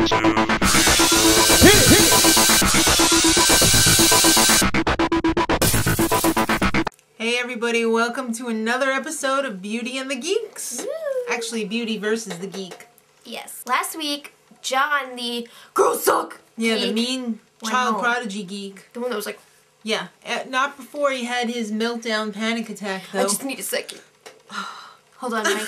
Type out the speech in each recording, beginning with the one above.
Hey everybody, welcome to another episode of Beauty and the Geeks. Woo. Actually, Beauty versus the Geek. Yes. Last week, John, the girls suck Yeah, geek, the mean child prodigy geek. the one that was like, yeah, not before he had his meltdown panic attack though. I just need a second. Hold on, Mike.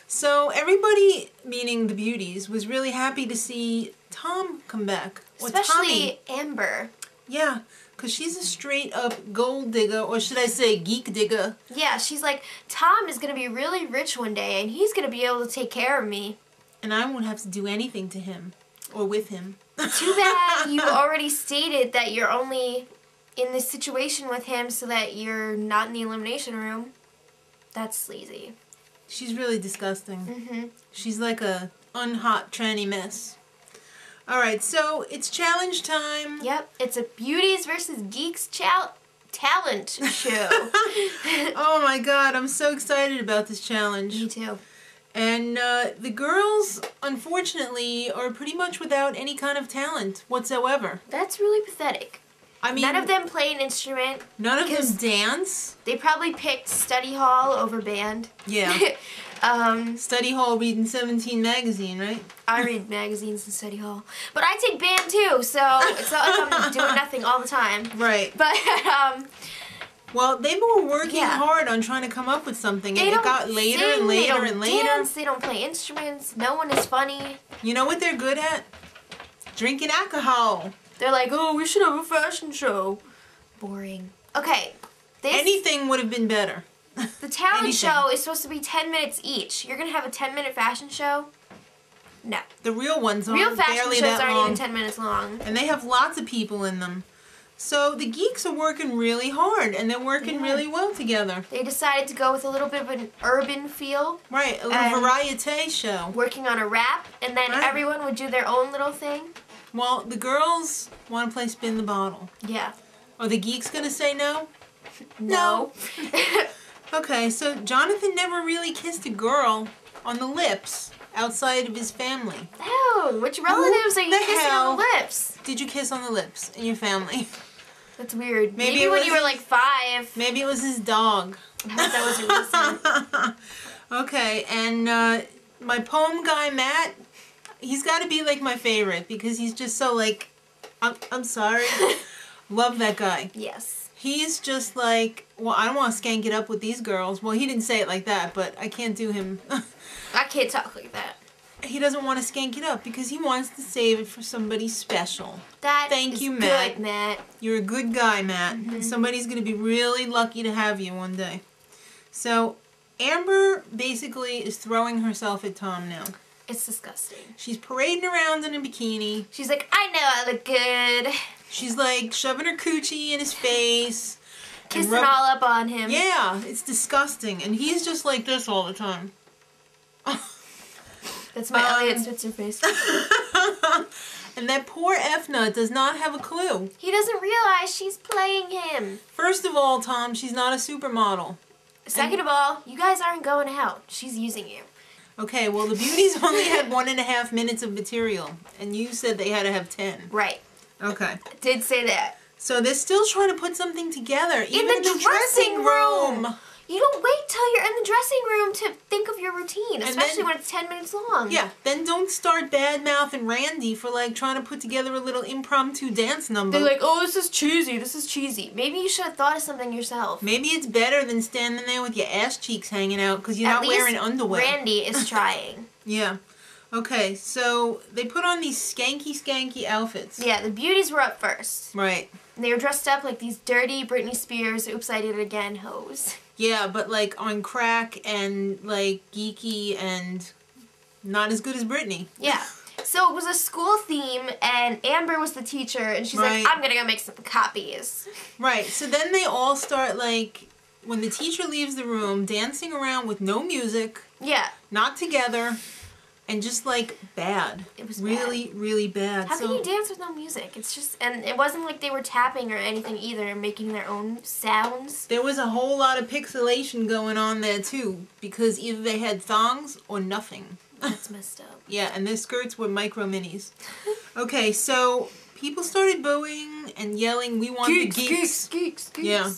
So everybody, meaning the Beauties, was really happy to see Tom come back. Or Especially Tommy. Amber. Yeah, because she's a straight up gold digger, or should I say geek digger. Yeah, she's like, Tom is going to be really rich one day, and he's going to be able to take care of me. And I won't have to do anything to him, or with him. Too bad you already stated that you're only in this situation with him so that you're not in the elimination room. That's sleazy. She's really disgusting. Mm-hmm. She's like a unhot tranny mess. Alright, so it's challenge time. Yep, it's a Beauties versus Geeks talent show. Oh my god, I'm so excited about this challenge. Me too. And the girls, unfortunately, are pretty much without any kind of talent whatsoever. That's really pathetic. I mean, none of them play an instrument. None of them dance. They probably picked study hall over band. Yeah. Study hall reading 17 magazine, right? I read magazines in study hall. But I take band too, so it's not like I'm doing nothing all the time. Right. But, well, they were working yeah. hard on trying to come up with something, and they it got later sing, and later they don't and later. Dance, they don't play instruments, no one is funny. You know what they're good at? Drinking alcohol. They're like, oh, we should have a fashion show. Boring. Okay. Anything would have been better. The talent Anything. show is supposed to be 10 minutes each. You're going to have a 10-minute fashion show? No. The real ones aren't Real fashion barely shows that aren't long. even 10 minutes long. And they have lots of people in them. So the geeks are working really hard, and they're working really well together. They decided to go with a little bit of an urban feel. Right, a little variety show. Working on a rap, and then everyone would do their own little thing. Well, the girls want to play spin the bottle. Yeah. Are the geeks going to say no? No. Okay, so Jonathan never really kissed a girl on the lips outside of his family. Oh, which relatives are you kissing on the lips? Did you kiss on the lips in your family? That's weird. Maybe Maybe when you were like 5. Maybe it was his dog. I hope that wasn't recent. Okay, and my poem guy, Matt, he's got to be like my favorite because he's just so like, I'm sorry. Love that guy. Yes. He's just like, well, I don't want to skank it up with these girls. Well, he didn't say it like that, but I can't do him. I can't talk like that. He doesn't want to skank it up because he wants to save it for somebody special. Thank you, Matt. Matt. Good, Matt. You're a good guy, Matt. And somebody's going to be really lucky to have you one day. So, Amber basically is throwing herself at Tom now. It's disgusting. She's parading around in a bikini. She's like, I know I look good. She's like shoving her coochie in his face. Kissing all up on him. Yeah, it's disgusting. And he's just like this all the time. That's my Elliot Spitzer face. And that poor F-nut does not have a clue. He doesn't realize she's playing him. First of all, Tom, she's not a supermodel. Second of all, you guys aren't going out. She's using you. Okay, well, the Beauties only had 1.5 minutes of material, and you said they had to have 10. Right. Okay. I did say that. So they're still trying to put something together, even In the dressing room. You don't wait till you're in the dressing room to think of your routine, especially when it's 10 minutes long. Yeah, then don't start bad-mouthing Randy for, like, trying to put together a little impromptu dance number. They're like, oh, this is cheesy, this is cheesy. Maybe you should have thought of something yourself. Maybe it's better than standing there with your ass cheeks hanging out because you're not wearing underwear. Randy is trying. Yeah. Okay, so they put on these skanky outfits. Yeah, the Beauties were up first. Right. And they were dressed up like these dirty Britney Spears, oops, I did it again, hoes. Yeah, but like on crack and like geeky and not as good as Britney. Yeah. So it was a school theme and Amber was the teacher and she's like, I'm gonna go make some copies. Right. So then they all start like, when the teacher leaves the room, dancing around with no music. Yeah. Not together. And just like bad. It was really, really bad. How can you dance with no music? It's just, and it wasn't like they were tapping or anything either, making their own sounds. There was a whole lot of pixelation going on there too, because either they had thongs or nothing. That's messed up. Yeah, and their skirts were micro minis. Okay, so people started booing and yelling, "We want the geeks." Geeks. Yeah.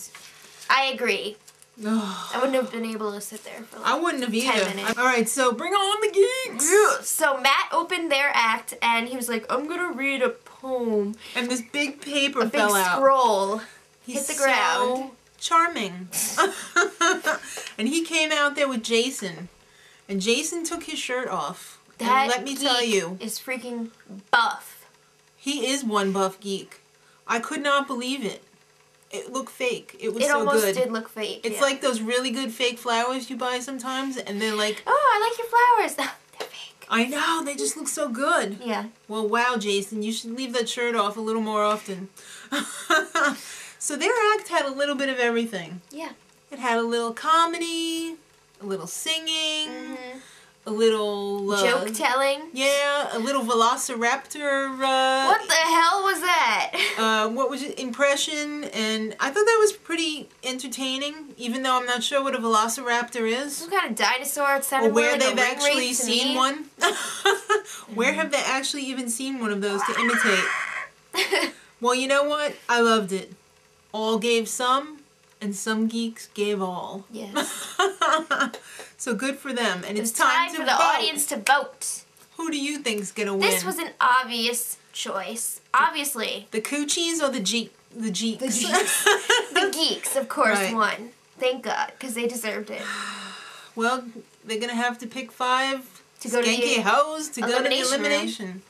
I agree. I wouldn't have been able to sit there for like I wouldn't have 10 either. minutes. All right, so bring on the geeks. So Matt opened their act and he was like, I'm gonna read a poem. And this big paper A fell big out. scroll He's hit the ground. So charming. And he came out there with Jason. And Jason took his shirt off. That and let me tell you, is freaking buff. he is one buff geek. I could not believe it. It looked fake. It was so good. It almost did look fake. It's like those really good fake flowers you buy sometimes, and they're like, oh, I like your flowers. They're fake. I know, they just look so good. Yeah. Well, wow, Jason, you should leave that shirt off a little more often. So their act had a little bit of everything. Yeah. It had a little comedy, a little singing, a little... joke telling. Yeah, a little velociraptor... what the hell was that? What was it? Impression, and I thought that was pretty entertaining, even though I'm not sure what a velociraptor is. Some kind of dinosaur. It sounded Or where more like they've a ring actually race to seen me. one. Where have they actually even seen one of those to imitate? Well, you know what? I loved it. All gave some, and some geeks gave all. Yes. So good for them. And it's It's time time to for the vote. audience to vote. Who do you think's gonna win? This was an obvious choice. Obviously. The Coochies or the Geeks? The Geeks. The Geeks, of course, Right. won. Thank God, because they deserved it. Well, they're gonna have to pick 5 To go to skanky the hoes to go to the elimination room. elimination.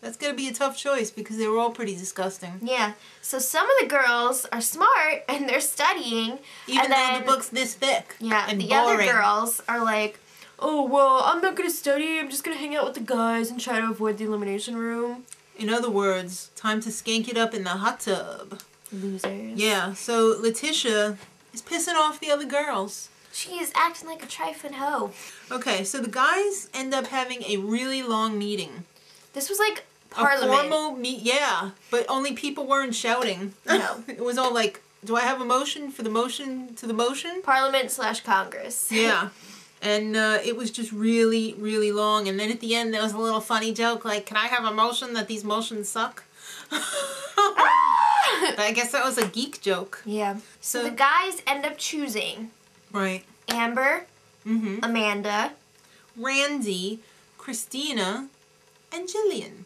That's gonna be a tough choice because they were all pretty disgusting. Yeah. So some of the girls are smart and they're studying. Even and though then, the book's this thick. Yeah, and the boring. other girls are like, oh, well, I'm not going to study. I'm just going to hang out with the guys and try to avoid the elimination room. In other words, time to skank it up in the hot tub. Losers. Yeah, so Letitia is pissing off the other girls. She is acting like a trifling hoe. Okay, so the guys end up having a really long meeting. This was like A Parliament. formal yeah, but only people weren't shouting. No. It was all like, do I have a motion for the motion to the motion? Parliament/Congress. Yeah. And it was just really, really long. And then at the end, there was a little funny joke like, can I have a motion that these motions suck? I guess that was a geek joke. Yeah. So the guys end up choosing Right. Amber, Amanda, Randi, Kristina, and Jillian.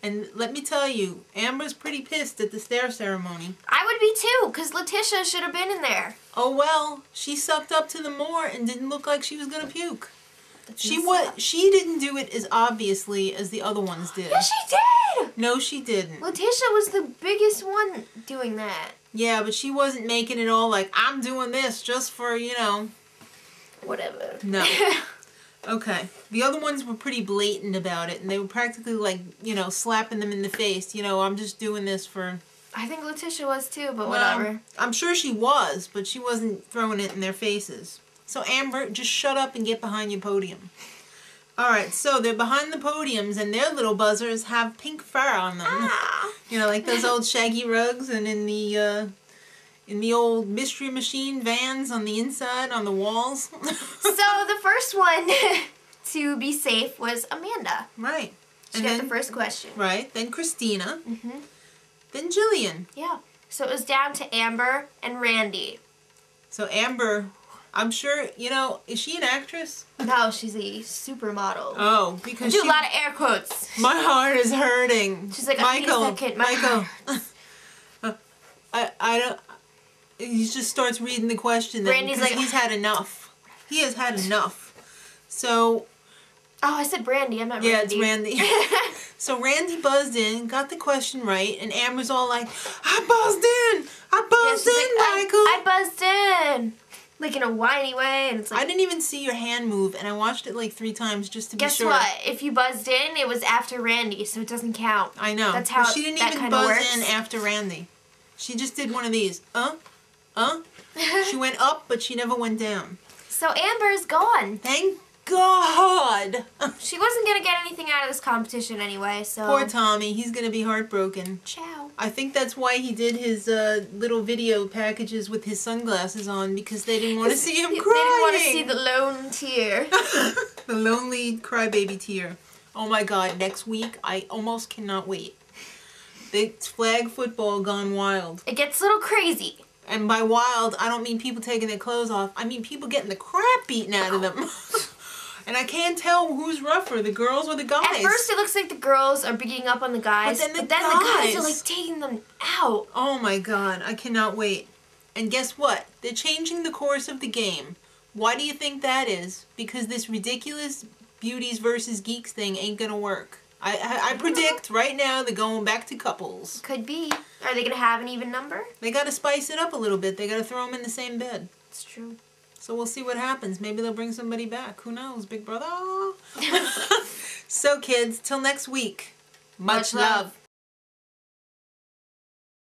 And let me tell you, Amber's pretty pissed at the stair ceremony. I would be too, because Letitia should have been in there. Oh well, she sucked up to the more and didn't look like she was gonna puke. She didn't do it as obviously as the other ones did. Yes, she did! No, she didn't. Letitia was the biggest one doing that. Yeah, but she wasn't making it all like, I'm doing this just for, you know. Whatever. No. Okay. The other ones were pretty blatant about it, and they were practically like, you know, slapping them in the face. You know, I'm just doing this for... I think Letitia was too, but Well, whatever. I'm sure she was, but she wasn't throwing it in their faces. So Amber, just shut up and get behind your podium. Alright, so they're behind the podiums, and their little buzzers have pink fur on them. Ah. You know, like those old shaggy rugs, and in the old Mystery Machine vans on the inside, on the walls. So the first one to be safe was Amanda. Right. She got the first question. Right. Then Kristina. Then Jillian. Yeah. So it was down to Amber and Randi. So Amber, I'm sure, you know, is she an actress? No, she's a supermodel. Oh, I because do a lot of air quotes. My heart is hurting. She's like, Michael, I need a second. Michael. I don't. He just starts reading the question then, Randy's because like, he's had enough. He has had enough. So. Oh, I said Brandy. I'm not Yeah, Randy. it's Randy. So Randy buzzed in, got the question right, and Amber's all like, I buzzed in! I buzzed she's in, like, Michael! I buzzed in! Like in a whiny way, and it's like... I didn't even see your hand move, and I watched it like 3 times just to be sure. Guess what? If you buzzed in, it was after Randy, so it doesn't count. I know. That's how she didn't that even kinda buzz works. in after Randy. She just did one of these. She went up, but she never went down. So Amber's gone. Thank God! She wasn't going to get anything out of this competition anyway, so... Poor Tommy. He's going to be heartbroken. Ciao. I think that's why he did his little video packages with his sunglasses on, because they didn't want to see him crying. They didn't want to see the lone tear. The lonely crybaby tear. Oh my god, next week I almost cannot wait. It's flag football gone wild. It gets a little crazy. And by wild, I don't mean people taking their clothes off. I mean people getting the crap beaten out of them. And I can't tell who's rougher, the girls or the guys. At first it looks like the girls are beating up on the guys, but then the guys are like taking them out. Oh my god, I cannot wait. And guess what? They're changing the course of the game. Why do you think that is? Because this ridiculous Beauties versus Geeks thing ain't gonna work. I predict right now they're going back to couples. Could be. Are they gonna have an even number? They gotta spice it up a little bit. They gotta throw them in the same bed. It's true. So we'll see what happens. Maybe they'll bring somebody back. Who knows, Big Brother? So kids, till next week. Much love.